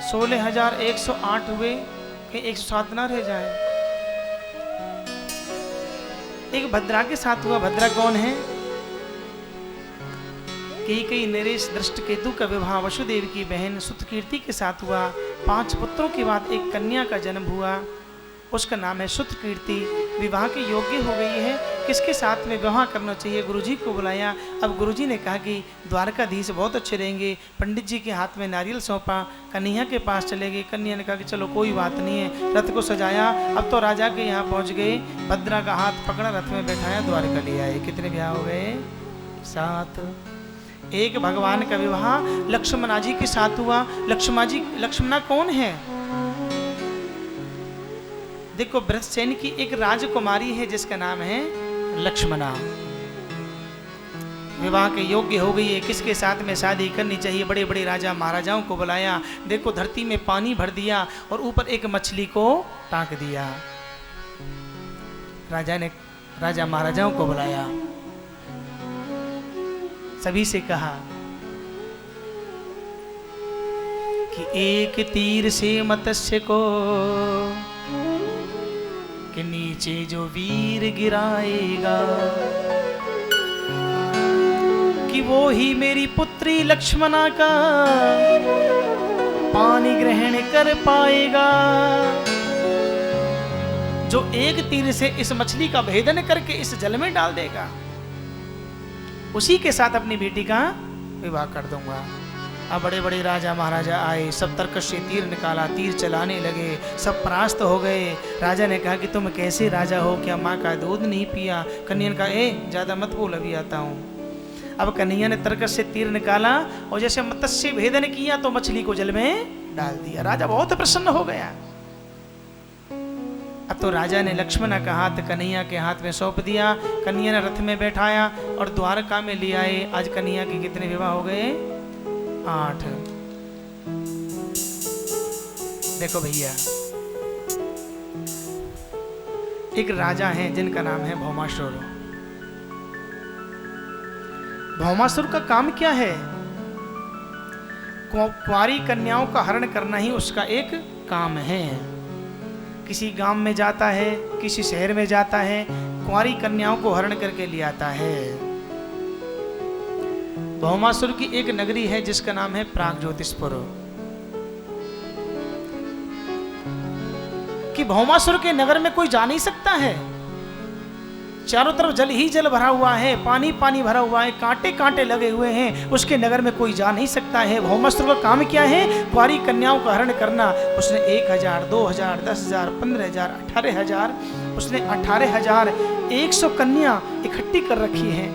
16,108 हुए, कहीं 107 ना रह जाए। एक भद्रा के साथ हुआ। भद्रा कौन है? कई नरेश दृष्टकेतु का विवाह वसुदेव की बहन सुतकीर्ति के साथ हुआ। 5 पुत्रों के बाद एक कन्या का जन्म हुआ, उसका नाम है सुतकीर्ति। विवाह के योग्य हो गई है। किसके साथ में विवाह करना चाहिए? गुरुजी को बुलाया। अब गुरुजी ने कहा कि द्वारकाधीश बहुत अच्छे रहेंगे। पंडित जी के हाथ में नारियल सौंपा, कन्हैया के पास चले गए। कन्हैया ने कहा कि चलो कोई बात नहीं है। रथ को सजाया। अब तो राजा के यहाँ पहुँच गए। भद्रा का हाथ पकड़ा, रथ में बैठाया, द्वारका ले आए। कितने ब्याह हो गए? 7। एक भगवान का विवाह लक्ष्मणा जी के साथ हुआ। लक्ष्मणा कौन है? देखो वृषसेन की एक राजकुमारी है जिसका नाम है लक्ष्मणा। विवाह के योग्य हो गई है, किसके साथ में शादी करनी चाहिए। बड़े बड़े राजा महाराजाओं को बुलाया, देखो धरती में पानी भर दिया और ऊपर एक मछली को टांक दिया। राजा ने राजा महाराजाओं को बुलाया, सभी से कहा कि एक तीर से मत्स्य को कि नीचे जो वीर गिराएगा कि वो ही मेरी पुत्री लक्ष्मणा का पानी ग्रहण कर पाएगा। जो एक तीर से इस मछली का भेदन करके इस जल में डाल देगा, उसी के साथ अपनी बेटी का विवाह कर दूंगा। अब बड़े बड़े राजा महाराजा आए, सब तर्कश से तीर निकाला, तीर चलाने लगे, सब परास्त हो गए। राजा ने कहा कि तुम कैसे राजा हो, क्या माँ का दूध नहीं पिया? कन्हैया ने कहा ज्यादा मत बोल, अभी आता हूँ। अब कन्हैया ने तर्कश से तीर निकाला और जैसे मत्स्य भेदन किया तो मछली को जल में डाल दिया। राजा बहुत प्रसन्न हो गया। अब तो राजा ने लक्ष्मणा का हाथ कन्हैया के हाथ में सौंप दिया, कन्हैया ने रथ में बैठाया और द्वारका में ले आए। आज कन्हैया के कितने विवाह हो गए? 8। देखो भैया, एक राजा हैं जिनका नाम है भौमासुर। भौमासुर का काम क्या है? कुंवारी कन्याओं का हरण करना ही उसका एक काम है। किसी गांव में जाता है, किसी शहर में जाता है, कुंवारी कन्याओं को हरण करके ले आता है। भौमासुर की एक नगरी है जिसका नाम है प्रागज्योतिषपुर। कि भौमासुर के नगर में कोई जा नहीं सकता है। चारों तरफ जल ही जल भरा हुआ है, पानी पानी भरा हुआ है, कांटे कांटे लगे हुए हैं, उसके नगर में कोई जा नहीं सकता है। भौमासुर का काम क्या है? कुंवारी कन्याओं का हरण करना। उसने 1000, 2000, 10,000, 15,000, 18,000, उसने 18,100 कन्या इकट्ठी कर रखी है।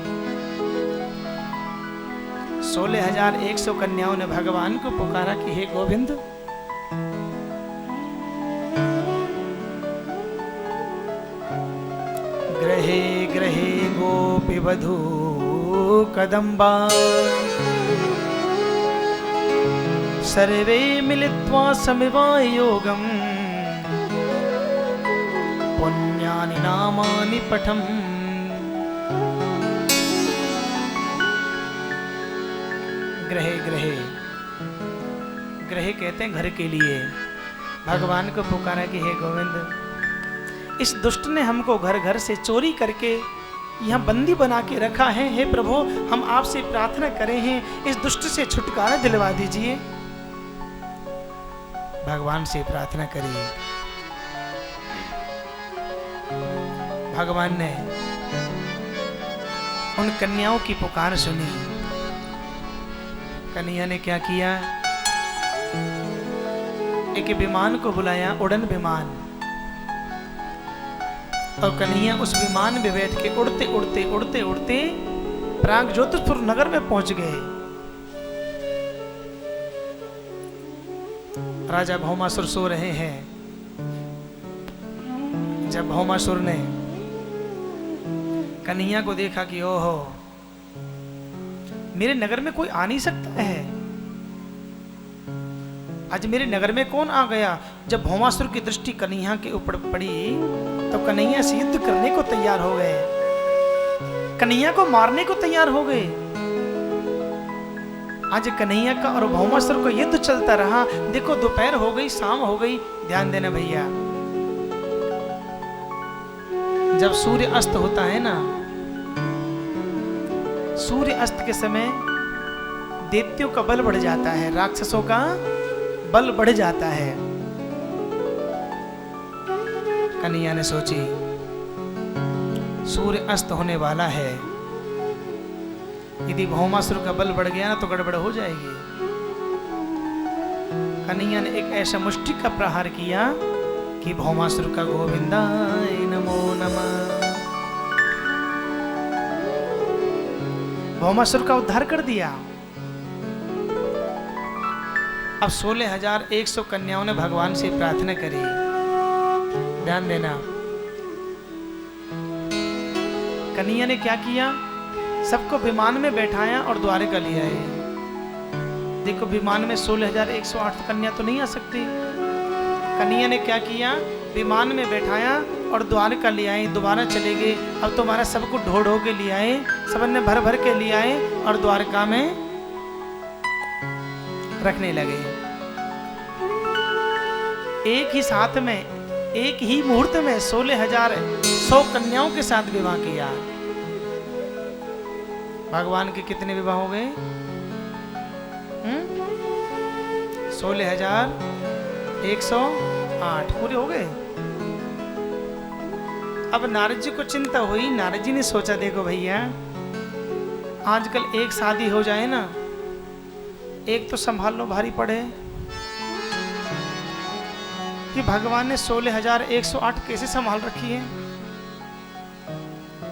16,100 कन्याओं ने भगवान को पुकारा कि हे गोविंद, ग्रहे ग्रहे गोपी वधू कदम्बा सर्वे मिलित्वा समिवाय योगम पुण्यानि नामानि पठम्। ग्रहे ग्रहे ग्रहे कहते हैं घर के लिए। भगवान को पुकारा कि हे गोविंद, इस दुष्ट ने हमको घर घर से चोरी करके यहाँ बंदी बना के रखा है। हे प्रभु, हम आपसे प्रार्थना करे हैं, इस दुष्ट से छुटकारा दिलवा दीजिए। भगवान से प्रार्थना करिए। भगवान ने उन कन्याओं की पुकार सुनी। कन्या ने क्या किया? एक विमान को बुलाया, उड़न विमान, और कन्हैया उस विमान में बैठ के उड़ते उड़ते उड़ते उड़ते प्रागज्योतिषपुर नगर में पहुंच गए। राजा भौमासुर सो रहे हैं। जब भौमासुर ने कन्हैया को देखा कि ओहो, मेरे नगर में कोई आ नहीं सकता है, आज मेरे नगर में कौन आ गया? जब भौमासुर की दृष्टि कन्हैया के ऊपर पड़ी तो कन्हैया से युद्ध करने को तैयार हो गए, कन्हैया को मारने को तैयार हो गए। आज कन्हैया का और भौमासुर का युद्ध चलता रहा। देखो दोपहर हो गई, शाम हो गई। ध्यान देना भैया, जब सूर्य अस्त होता है ना, सूर्य अस्त के समय दैत्यों का बल बढ़ जाता है, राक्षसों का बल बढ़ जाता है। कन्हैया ने सोची सूर्य अस्त होने वाला है, यदि भौमासुर का बल बढ़ गया ना तो गड़बड़ हो जाएगी। कन्हैया ने एक ऐसा मुष्टि का प्रहार किया कि भौमासुर का गोविंदाय नमो नमः, भौमासुर का उद्धार कर दिया। अब 16,100 कन्याओं ने भगवान से प्रार्थना करी ध्यान देना। कन्हैया ने क्या किया, सबको विमान में बैठाया और द्वारका ले आए। देखो विमान में 16,108 कन्या तो नहीं आ सकती। कन्हैया ने क्या किया, विमान में बैठाया और द्वारका ले आए। दोबारा चले गए। अब तुम्हारा सबको ढो ढो के ले आए, सबने भर भर के ले आए और द्वारका में रखने लगे। एक ही साथ में, एक ही मुहूर्त में 16,100 कन्याओं के साथ विवाह किया। भगवान के कितने विवाह हो गए? 16,108 पूरे हो गए। अब नारद जी को चिंता हुई। नारद जी ने सोचा, देखो भैया, आजकल एक शादी हो जाए ना, एक तो संभालना भारी पड़े, कि भगवान ने 16,108 कैसे संभाल रखी है।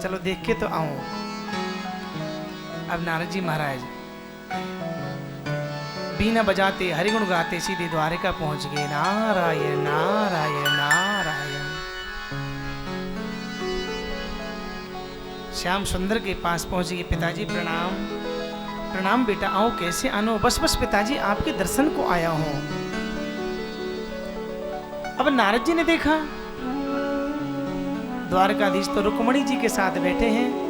चलो देख के तो आऊं। अब नारद जी महाराज बीना बजाते हरिगुण गाते सीधे द्वारका पहुंच गए। नारायण नारायण नारायण। श्याम सुंदर के पास पहुंच गए। पिताजी प्रणाम। प्रणाम बेटा, आओ। कैसे आनो? बस बस पिताजी, आपके दर्शन को आया हूं। अब नारद जी ने देखा द्वारकाधीश तो रुक्मणी जी के साथ बैठे हैं।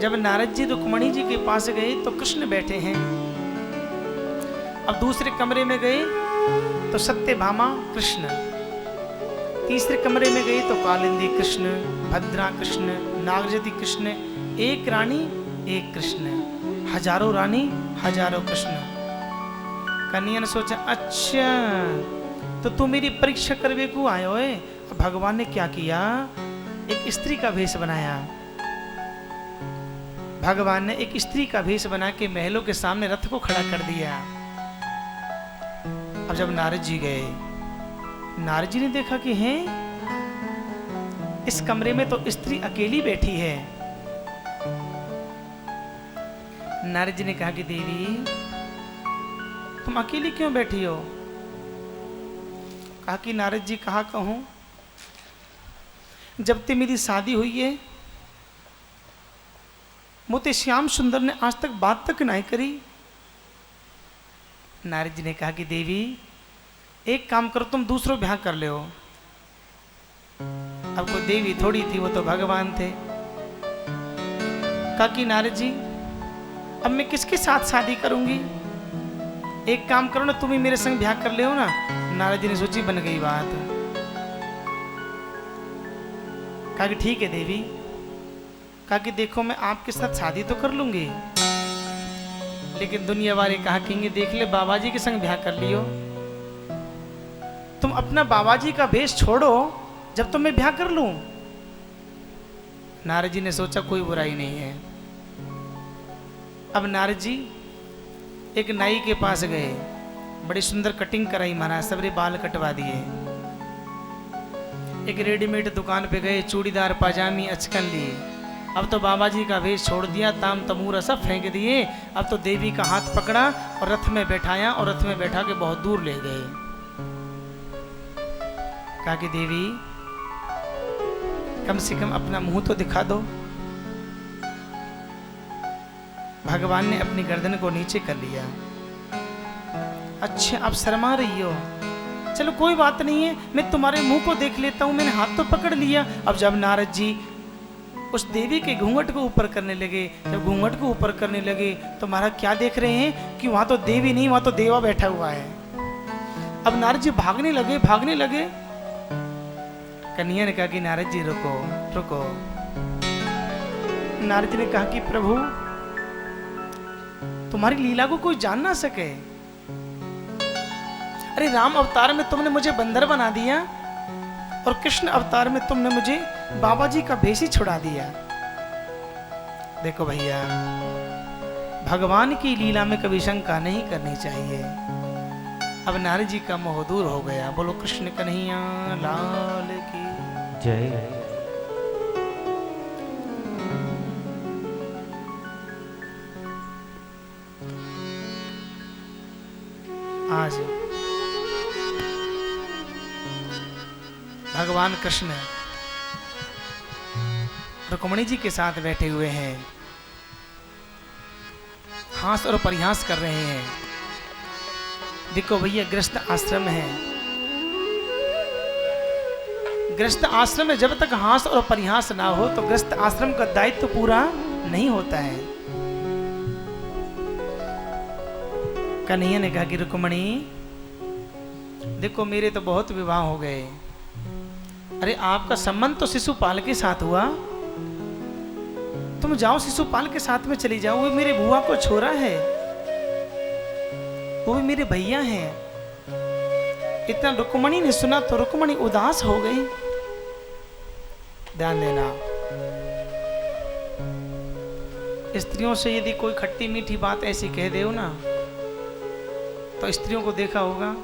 जब नारद जी रुक्मणी जी के पास गए तो कृष्ण बैठे हैं। अब दूसरे कमरे में गए तो सत्यभामा कृष्ण, तीसरे कमरे में गए तो कालिंदी कृष्ण, भद्रा कृष्ण, नागजति कृष्ण, एक रानी एक कृष्ण, हजारों रानी हजारों कृष्ण। कन्हैया ने सोचा, अच्छा तो तू मेरी परीक्षा करवे को आयो है। भगवान ने क्या किया, एक स्त्री का भेष बनाया। भगवान ने एक स्त्री का भेष बना के महलों के सामने रथ को खड़ा कर दिया। अब जब नारद जी गए, नारद जी ने देखा कि हैं इस कमरे में तो स्त्री अकेली बैठी है। नारद जी ने कहा कि देवी तुम अकेली क्यों बैठी हो? कहा कि नारद जी कहा कहूं, जब ते मेरी शादी हुई है मोते श्याम सुंदर ने आज तक बात तक नहीं करी। नारद जी ने कहा कि देवी एक काम करो, तुम दूसरो ब्याह कर ले हो। अब कोई देवी थोड़ी थी, वो तो भगवान थे। कहा कि नारद जी अब मैं किसके साथ शादी करूंगी? एक काम करो ना, तुम ही मेरे संग ब्याह कर ले हो ना। नारद जी ने सोची, बन गई बात। कहा कि ठीक है देवी। कहा कि देखो मैं आपके साथ शादी तो कर लूंगी, लेकिन दुनिया वाले कहा कहेंगे देख ले बाबा जी के संग ब्याह कर लियो। तुम अपना बाबा जी का भेष छोड़ो, जब तो मैं ब्याह कर लूं। नारद जी ने सोचा कोई बुराई नहीं है। अब नारद जी एक नाई के पास गए, बड़ी सुंदर कटिंग कराई महाराज, सबरे बाल कटवा दिए। एक रेडीमेड दुकान पे गए, चूड़ीदार पाजामी अचकन लिए। अब तो बाबा जी का वेश छोड़ दिया, ताम तमूरा सब फेंक दिए। अब तो देवी का हाथ पकड़ा और रथ में बैठाया और रथ में बैठा के बहुत दूर ले गए। कहा कि देवी कम से कम अपना मुंह तो दिखा दो। भगवान ने अपनी गर्दन को नीचे कर लिया। अच्छा अब शर्मा रही हो, चलो कोई बात नहीं है, मैं तुम्हारे मुंह को देख लेता हूं। मैंने हाथ तो पकड़ लिया। अब जब नारद जी उस देवी के घूंघट को ऊपर करने लगे, जब घूंघट को ऊपर करने लगे तो महाराज क्या देख रहे हैं कि वहां तो देवी नहीं, वहां तो देवा बैठा हुआ है। अब नारद जी भागने लगे, भागने लगे। कन्हैया ने कहा कि नारद जी रुको रुको। नारद जी ने कहा कि प्रभु तुम्हारी लीला को कोई जान ना सके। अरे राम अवतार में तुमने मुझे बंदर बना दिया और कृष्ण अवतार में तुमने मुझे बाबा जी का भेष ही छुड़ा दिया। देखो भैया, भगवान की लीला में कभी शंका नहीं करनी चाहिए। अब नारद जी का मोह दूर हो गया। बोलो कृष्ण कन्हैया लाल की जय। आज भगवान कृष्ण रुक्मिणी जी के साथ बैठे हुए हैं, हास और परिहास कर रहे हैं। देखो भैया, गृहस्थ आश्रम है, गृहस्थ आश्रम में जब तक हास और परिहास ना हो तो गृहस्थ आश्रम का दायित्व पूरा नहीं होता है। कन्हैया ने कहा कि रुक्मिणी देखो, मेरे तो बहुत विवाह हो गए, अरे आपका संबंध तो शिशुपाल के साथ हुआ, तुम जाओ शिशुपाल के साथ में चली जाओ, वो मेरे बुआ को छोरा है, वो भी मेरे भैया हैं। इतना रुक्मिणी ने सुना तो रुक्मिणी उदास हो गई। ध्यान देना, स्त्रियों से यदि कोई खट्टी मीठी बात ऐसी कह दे ना, तो स्त्रियों को देखा होगा,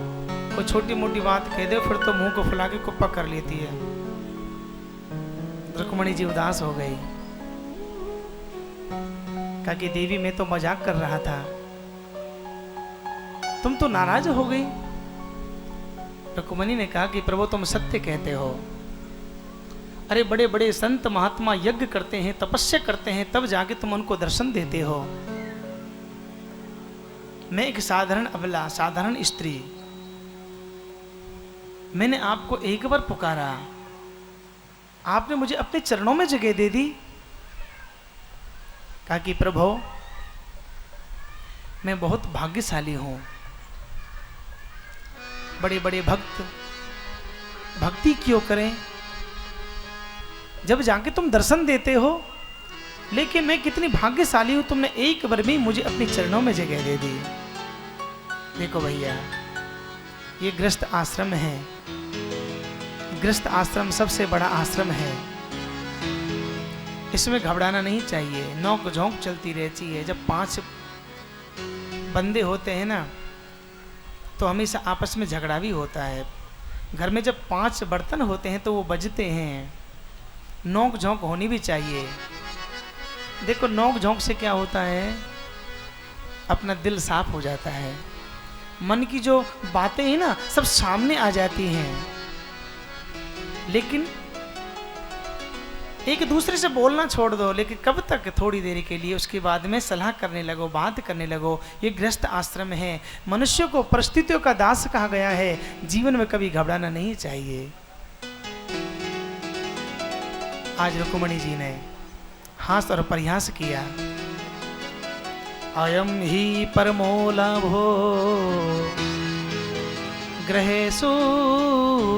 कोई छोटी मोटी बात कह दे फिर तो मुंह को फुला के कुप्पा कर लेती है। रुक्मिणी जी उदास हो गई, कहा कि देवी मैं तो मजाक कर रहा था, तुम तो नाराज हो गई। रुक्मिणी ने कहा कि प्रभु तुम सत्य कहते हो, अरे बड़े बड़े संत महात्मा यज्ञ करते हैं, तपस्या करते हैं, तब जाके तुम उनको दर्शन देते हो। मैं एक साधारण अबला, साधारण स्त्री, मैंने आपको एक बार पुकारा, आपने मुझे अपने चरणों में जगह दे दी। कहा कि प्रभु मैं बहुत भाग्यशाली हूं, बड़े बड़े भक्त भक्ति क्यों करें, जब जाके तुम दर्शन देते हो, लेकिन मैं कितनी भाग्यशाली हूं, तुमने एक बार भी मुझे अपने चरणों में जगह दे दी। देखो भैया, ये गृहस्थ आश्रम है, गृहस्थ आश्रम सबसे बड़ा आश्रम है, इसमें घबराना नहीं चाहिए, नोक झोंक चलती रहती है। जब 5 बंदे होते हैं ना तो हमेशा आपस में झगड़ा भी होता है। घर में जब 5 बर्तन होते हैं तो वो बजते हैं, नोक झोंक होनी भी चाहिए। देखो नोक झोंक से क्या होता है, अपना दिल साफ हो जाता है, मन की जो बातें हैं ना सब सामने आ जाती हैं। लेकिन एक दूसरे से बोलना छोड़ दो, लेकिन कब तक, थोड़ी देर के लिए, उसके बाद में सलाह करने लगो, बात करने लगो। ये गृहस्थ आश्रम है, मनुष्य को परिस्थितियों का दास कहा गया है, जीवन में कभी घबराना नहीं चाहिए। आज रुक्मिणी जी ने हास और परिहास किया। अयम ही परमो लाभो ग्रहेषु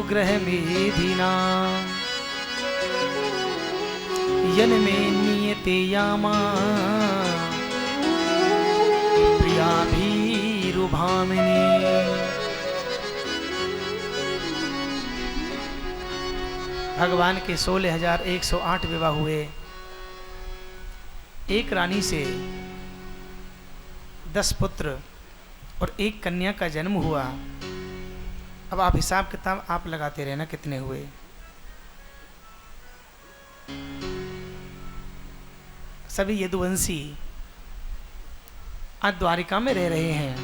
ग्रहमेधिना यन्मे नियते यामा प्रियाभिरुभामिनी। भगवान के 16,108 विवाह हुए, एक रानी से 10 पुत्र और एक कन्या का जन्म हुआ। अब आप हिसाब किताब आप लगाते रहना कितने हुए। सभी यदुवंशी आज द्वारिका में रह रहे हैं।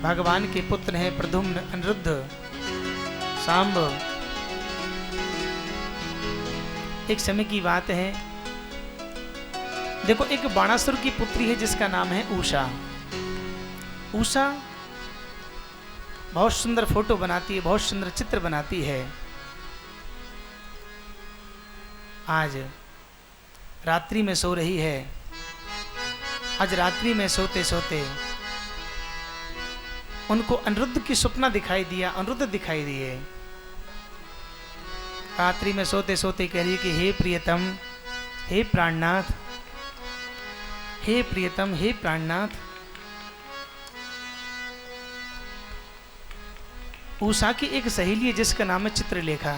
भगवान के पुत्र हैं प्रद्युम्न, अनिरुद्ध, सांब। एक समय की बात है, देखो एक बाणासुर की पुत्री है जिसका नाम है उषा। उषा बहुत सुंदर फोटो बनाती है, बहुत सुंदर चित्र बनाती है। आज रात्रि में सो रही है। आज रात्रि में सोते सोते उनको अनिरुद्ध की स्वप्न दिखाई दिया, अनिरुद्ध दिखाई दिए। रात्रि में सोते सोते कह रही कि हे प्रियतम, हे प्राणनाथ, हे प्रियतम, हे प्राणनाथ। उषा की एक सहेली है जिसका नाम है चित्रलेखा।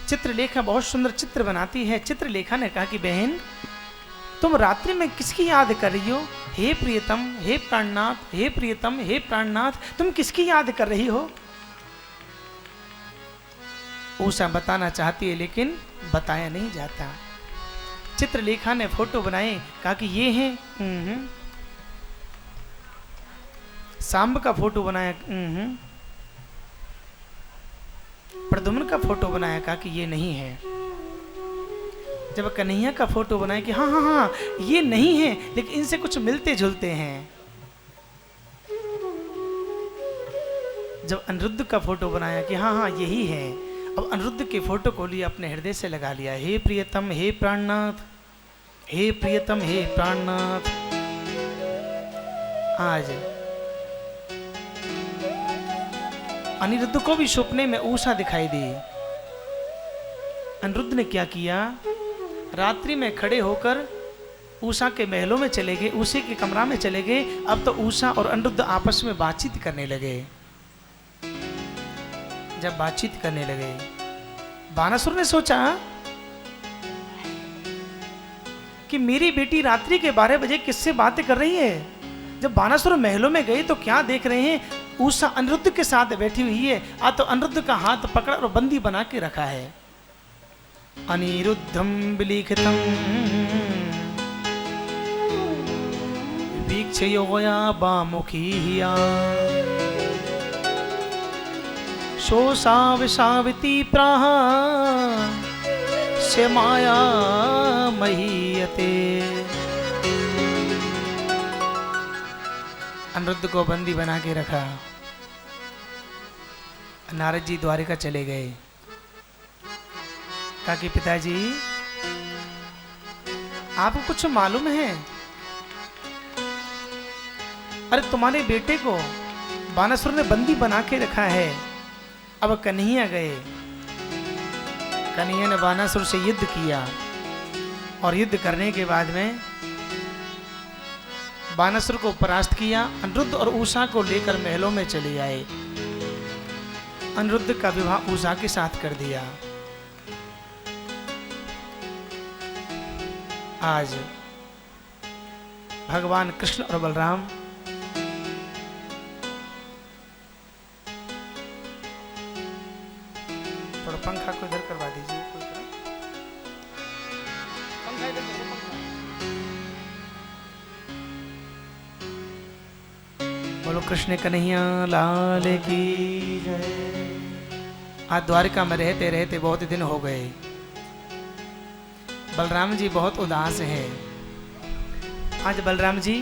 चित्रलेखा बहुत सुंदर चित्र बनाती है। चित्रलेखा ने कहा कि बहन तुम रात्रि में किसकी याद कर रही हो? हे प्रियतम, हे प्राणनाथ, हे प्रियतम, हे प्राणनाथ, तुम किसकी याद कर रही हो? उषा बताना चाहती है लेकिन बताया नहीं जाता। चित्रलेखा ने फोटो बनाए, कहा कि ये हैं सांब का फोटो बनाया, प्रद्युम्न का फोटो बनाया, कहा कि ये नहीं है। जब कन्हैया का फोटो बनाया कि हाँ हाँ हाँ ये नहीं है, लेकिन इनसे कुछ मिलते जुलते हैं। जब अनिरुद्ध का फोटो बनाया कि हाँ हाँ यही है, अब अनिरुद्ध के फोटो को लिया, अपने हृदय से लगा लिया। हे प्रियतम, हे प्राणनाथ, हे प्रियतम, हे प्राणनाथ। आज अनिरुद्ध को भी सपने में उषा दिखाई दी। अनिरुद्ध ने क्या किया, रात्रि में खड़े होकर उषा के महलों में चले गए, उसी के कमरा में चले गए। अब तो उषा और अनिरुद्ध आपस में बातचीत करने लगे। जब बातचीत करने लगे, बानासुर ने सोचा कि मेरी बेटी रात्रि के 12 बजे किससे बातें कर रही है। जब बानासुर महलों में गए तो क्या देख रहे हैं, उषा अनिरुद्ध के साथ बैठी हुई है। तो अनिरुद्ध का हाथ पकड़ा और बंदी बना के रखा है। अनिरुद्धम विलिखितम वीक्षयोया बामुखीया शोषाविषाविति प्राह से माया महीयते। अनिरुद्ध को बंदी बना के रखा। नारद जी द्वारिका चले गए। कहा कि पिताजी आपको कुछ मालूम है, अरे तुम्हारे बेटे को बानासुर ने बंदी बना के रखा है। अब कन्हैया गए, कन्हैया ने बानासुर से युद्ध किया और युद्ध करने के बाद में बानासुर को परास्त किया। अनिरुद्ध और उषा को लेकर महलों में चले आए। अनिरुद्ध का विवाह उषा के साथ कर दिया। आज भगवान कृष्ण और बलराम थोड़ा पंखा को इधर करवा दीजिए, कोई पंखा इधर करो, पंखा। बोलो कृष्ण कन्हैया लाल की जय। आज द्वारिका में रहते रहते बहुत दिन हो गए। बलराम जी बहुत उदास हैं। आज बलराम जी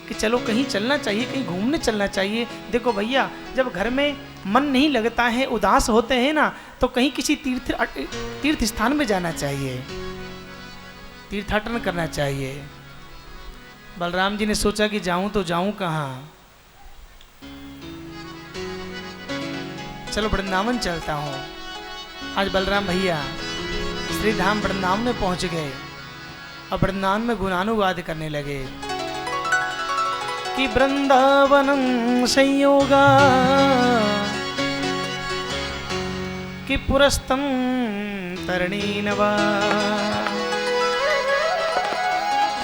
कि चलो कहीं चलना चाहिए, कहीं घूमने चलना चाहिए। देखो भैया, जब घर में मन नहीं लगता है, उदास होते हैं ना, तो कहीं किसी तीर्थ स्थान में जाना चाहिए, तीर्थाटन करना चाहिए। बलराम जी ने सोचा कि जाऊं तो जाऊं कहाँ, चलो वृंदावन चलता हूं। आज बलराम भैया श्री धाम वृंदावन में पहुंच गए और वृंदावन में गुणानुवाद करने लगे कि वृंदावनं संयोगा कि पुरस्तं तरणीनवा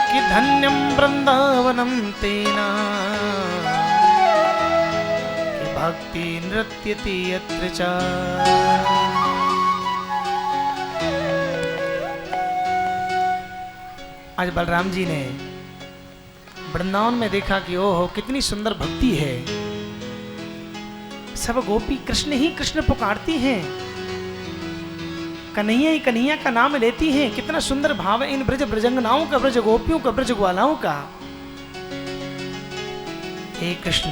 कि धन्यं वृंदावनं तेना कि भक्ति नृत्यति यत्र च। आज बलराम जी ने वृंदावन में देखा कि ओहो कितनी सुंदर भक्ति है, सब गोपी कृष्ण ही कृष्ण पुकारती हैं, कन्हैया ही कन्हैया का नाम लेती हैं। कितना सुंदर भाव है इन ब्रज ब्रजंगनाओं का, ब्रज गोपियों का, ब्रज ग्वालाओं का। हे कृष्ण